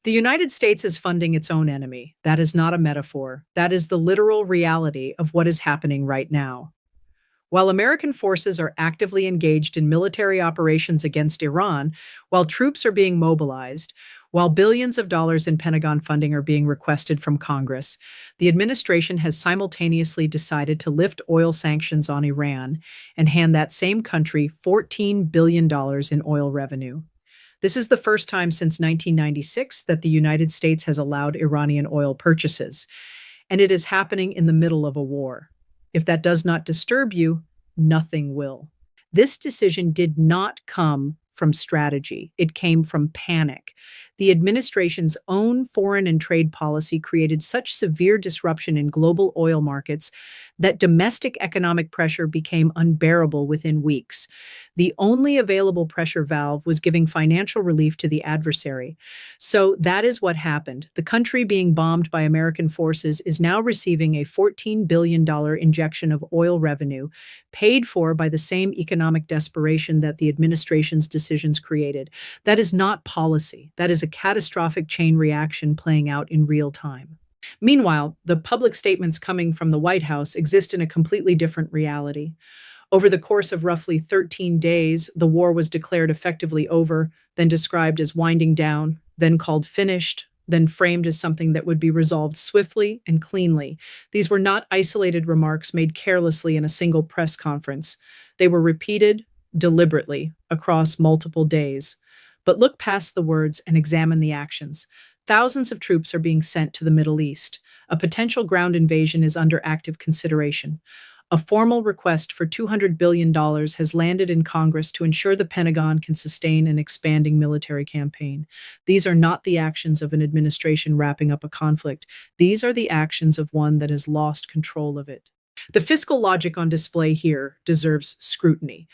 The United States is funding its own enemy. That is not a metaphor. That is the literal reality of what is happening right now. While American forces are actively engaged in military operations against Iran, while troops are being mobilized, while billions of dollars in Pentagon funding are being requested from Congress, the administration has simultaneously decided to lift oil sanctions on Iran and hand that same country $14 billion in oil revenue. This is the first time since 1996 that the United States has allowed Iranian oil purchases, and it is happening in the middle of a war. If that does not disturb you, nothing will. This decision did not come from strategy, it came from panic. The administration's own foreign and trade policy created such severe disruption in global oil markets that domestic economic pressure became unbearable within weeks. The only available pressure valve was giving financial relief to the adversary. So that is what happened. The country being bombed by American forces is now receiving a $14 billion injection of oil revenue, paid for by the same economic desperation that the administration's decisions created. That is not policy. That is a catastrophic chain reaction playing out in real time. Meanwhile, the public statements coming from the White House exist in a completely different reality. Over the course of roughly 13 days, the war was declared effectively over, then described as winding down, then called finished, then framed as something that would be resolved swiftly and cleanly. These were not isolated remarks made carelessly in a single press conference. They were repeated deliberately across multiple days. But look past the words and examine the actions. Thousands of troops are being sent to the Middle East. A potential ground invasion is under active consideration. A formal request for $200 billion has landed in Congress to ensure the Pentagon can sustain an expanding military campaign. These are not the actions of an administration wrapping up a conflict. These are the actions of one that has lost control of it. The fiscal logic on display here deserves scrutiny.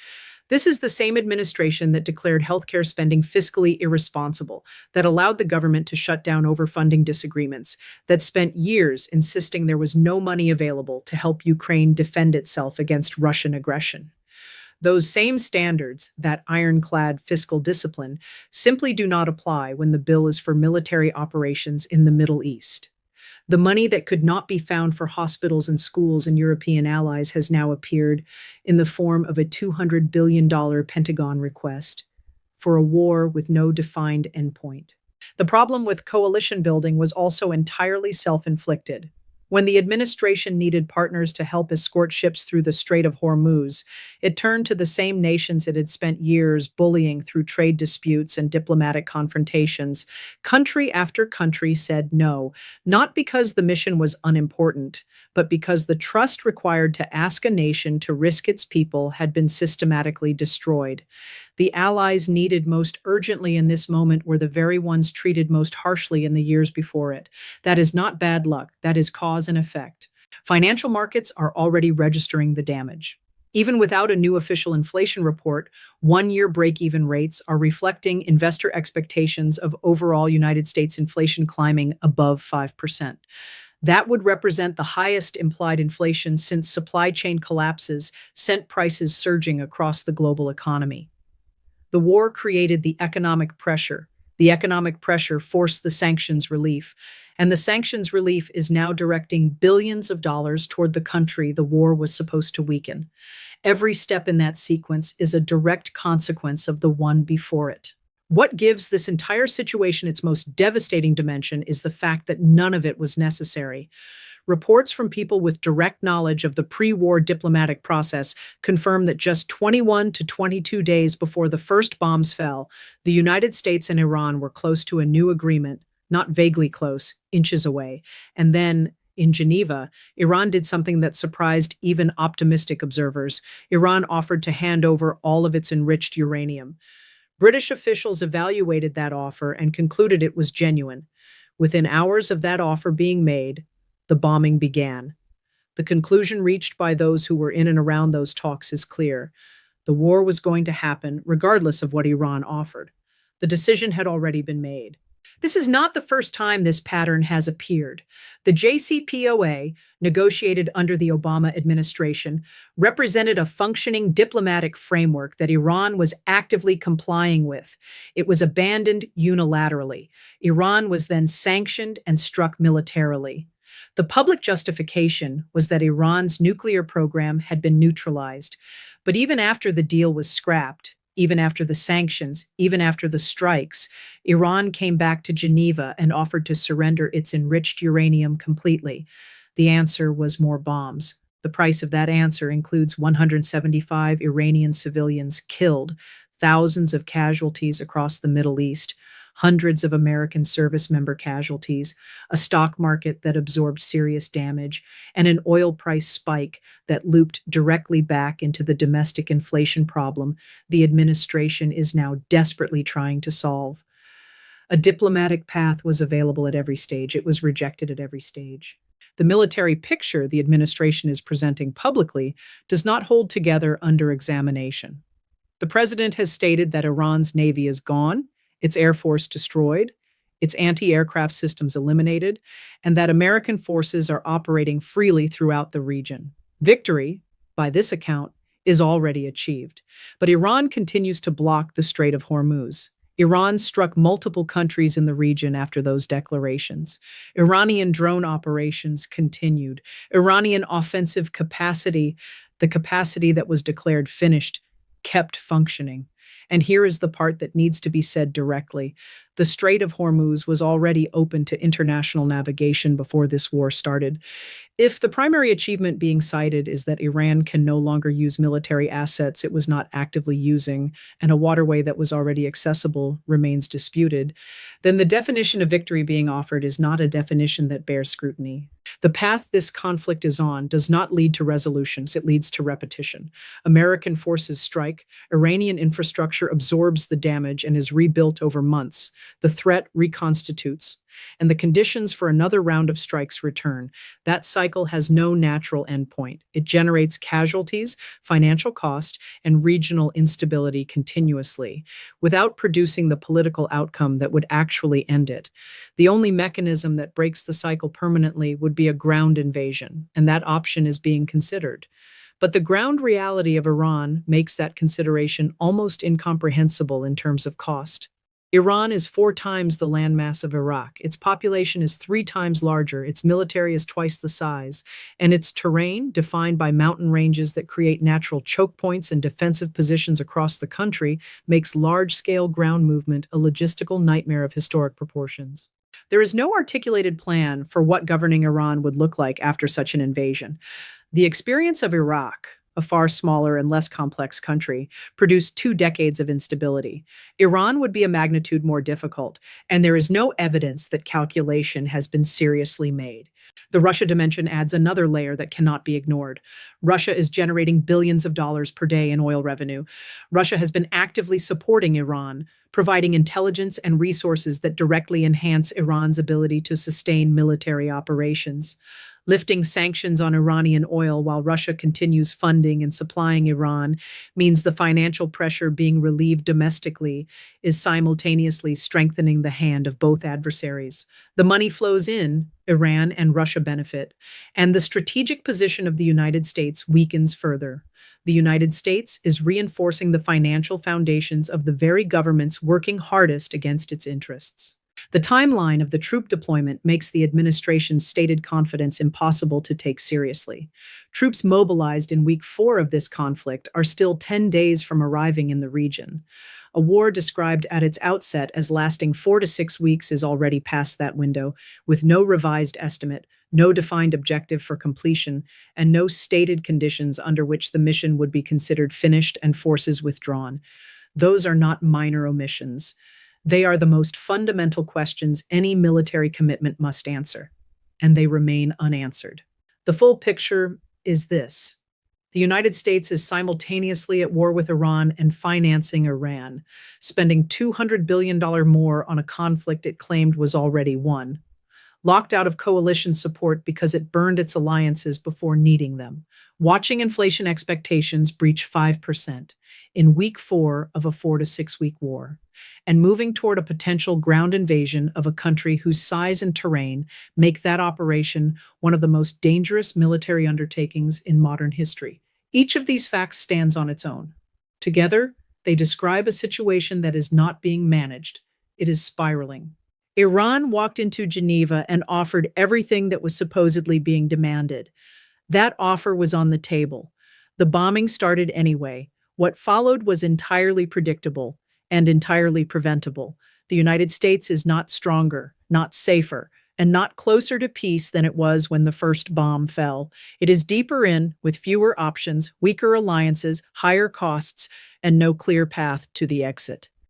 This is the same administration that declared healthcare spending fiscally irresponsible, that allowed the government to shut down overfunding disagreements, that spent years insisting there was no money available to help Ukraine defend itself against Russian aggression. Those same standards, that ironclad fiscal discipline, simply do not apply when the bill is for military operations in the Middle East. The money that could not be found for hospitals and schools and European allies has now appeared in the form of a $200 billion Pentagon request for a war with no defined endpoint. The problem with coalition building was also entirely self-inflicted. When the administration needed partners to help escort ships through the Strait of Hormuz, it turned to the same nations it had spent years bullying through trade disputes and diplomatic confrontations. Country after country said no, not because the mission was unimportant, but because the trust required to ask a nation to risk its people had been systematically destroyed. The allies needed most urgently in this moment were the very ones treated most harshly in the years before it. That is not bad luck, that is cause and effect. Financial markets are already registering the damage. Even without a new official inflation report, one-year break-even rates are reflecting investor expectations of overall United States inflation climbing above 5%. That would represent the highest implied inflation since supply chain collapses sent prices surging across the global economy. The war created the economic pressure. The economic pressure forced the sanctions relief, and the sanctions relief is now directing billions of dollars toward the country the war was supposed to weaken. Every step in that sequence is a direct consequence of the one before it. What gives this entire situation its most devastating dimension is the fact that none of it was necessary. Reports from people with direct knowledge of the pre-war diplomatic process confirm that just 21 to 22 days before the first bombs fell, the United States and Iran were close to a new agreement, not vaguely close, inches away. And then, in Geneva, Iran did something that surprised even optimistic observers. Iran offered to hand over all of its enriched uranium. British officials evaluated that offer and concluded it was genuine. Within hours of that offer being made, the bombing began. The conclusion reached by those who were in and around those talks is clear. The war was going to happen regardless of what Iran offered. The decision had already been made. This is not the first time this pattern has appeared. The JCPOA, negotiated under the Obama administration, represented a functioning diplomatic framework that Iran was actively complying with. It was abandoned unilaterally. Iran was then sanctioned and struck militarily. The public justification was that Iran's nuclear program had been neutralized. But even after the deal was scrapped, even after the sanctions, even after the strikes, Iran came back to Geneva and offered to surrender its enriched uranium completely. The answer was more bombs. The price of that answer includes 175 Iranian civilians killed, thousands of casualties across the Middle East, hundreds of American service member casualties, a stock market that absorbed serious damage, and an oil price spike that looped directly back into the domestic inflation problem the administration is now desperately trying to solve. A diplomatic path was available at every stage. It was rejected at every stage. The military picture the administration is presenting publicly does not hold together under examination. The president has stated that Iran's navy is gone, its air force destroyed, its anti aircraft systems eliminated, and that American forces are operating freely throughout the region. Victory, by this account, is already achieved. But Iran continues to block the Strait of Hormuz. Iran struck multiple countries in the region after those declarations. Iranian drone operations continued. Iranian offensive capacity, the capacity that was declared finished, kept functioning. And here is the part that needs to be said directly. The Strait of Hormuz was already open to international navigation before this war started. If the primary achievement being cited is that Iran can no longer use military assets it was not actively using, and a waterway that was already accessible remains disputed, then the definition of victory being offered is not a definition that bears scrutiny. The path this conflict is on does not lead to resolutions, it leads to repetition. American forces strike, Iranian infrastructure absorbs the damage and is rebuilt over months. The threat reconstitutes, and the conditions for another round of strikes return. That cycle has no natural endpoint. It generates casualties, financial cost, and regional instability continuously, without producing the political outcome that would actually end it. The only mechanism that breaks the cycle permanently would be a ground invasion, and that option is being considered. But the ground reality of Iran makes that consideration almost incomprehensible in terms of cost. Iran is 4 times the landmass of Iraq. Its population is 3 times larger. Its military is twice the size. And its terrain, defined by mountain ranges that create natural choke points and defensive positions across the country, makes large-scale ground movement a logistical nightmare of historic proportions. There is no articulated plan for what governing Iran would look like after such an invasion. The experience of Iraq, a far smaller and less complex country, produced 2 decades of instability. Iran would be a magnitude more difficult, and there is no evidence that calculation has been seriously made. The Russia dimension adds another layer that cannot be ignored. Russia is generating billions of dollars per day in oil revenue. Russia has been actively supporting Iran, providing intelligence and resources that directly enhance Iran's ability to sustain military operations. Lifting sanctions on Iranian oil while Russia continues funding and supplying Iran means the financial pressure being relieved domestically is simultaneously strengthening the hand of both adversaries. The money flows in, Iran and Russia benefit, and the strategic position of the United States weakens further. The United States is reinforcing the financial foundations of the very governments working hardest against its interests. The timeline of the troop deployment makes the administration's stated confidence impossible to take seriously. Troops mobilized in week 4 of this conflict are still 10 days from arriving in the region. A war described at its outset as lasting 4 to 6 weeks is already past that window, with no revised estimate, no defined objective for completion, and no stated conditions under which the mission would be considered finished and forces withdrawn. Those are not minor omissions. They are the most fundamental questions any military commitment must answer, and they remain unanswered. The full picture is this. The United States is simultaneously at war with Iran and financing Iran, spending $200 billion more on a conflict it claimed was already won. locked out of coalition support because it burned its alliances before needing them, watching inflation expectations breach 5% in week 4 of a 4 to 6 week war, and moving toward a potential ground invasion of a country whose size and terrain make that operation one of the most dangerous military undertakings in modern history. Each of these facts stands on its own. Together, they describe a situation that is not being managed. It is spiraling. Iran walked into Geneva and offered everything that was supposedly being demanded. That offer was on the table. The bombing started anyway. What followed was entirely predictable and entirely preventable. The United States is not stronger, not safer, and not closer to peace than it was when the first bomb fell. It is deeper in, with fewer options, weaker alliances, higher costs, and no clear path to the exit.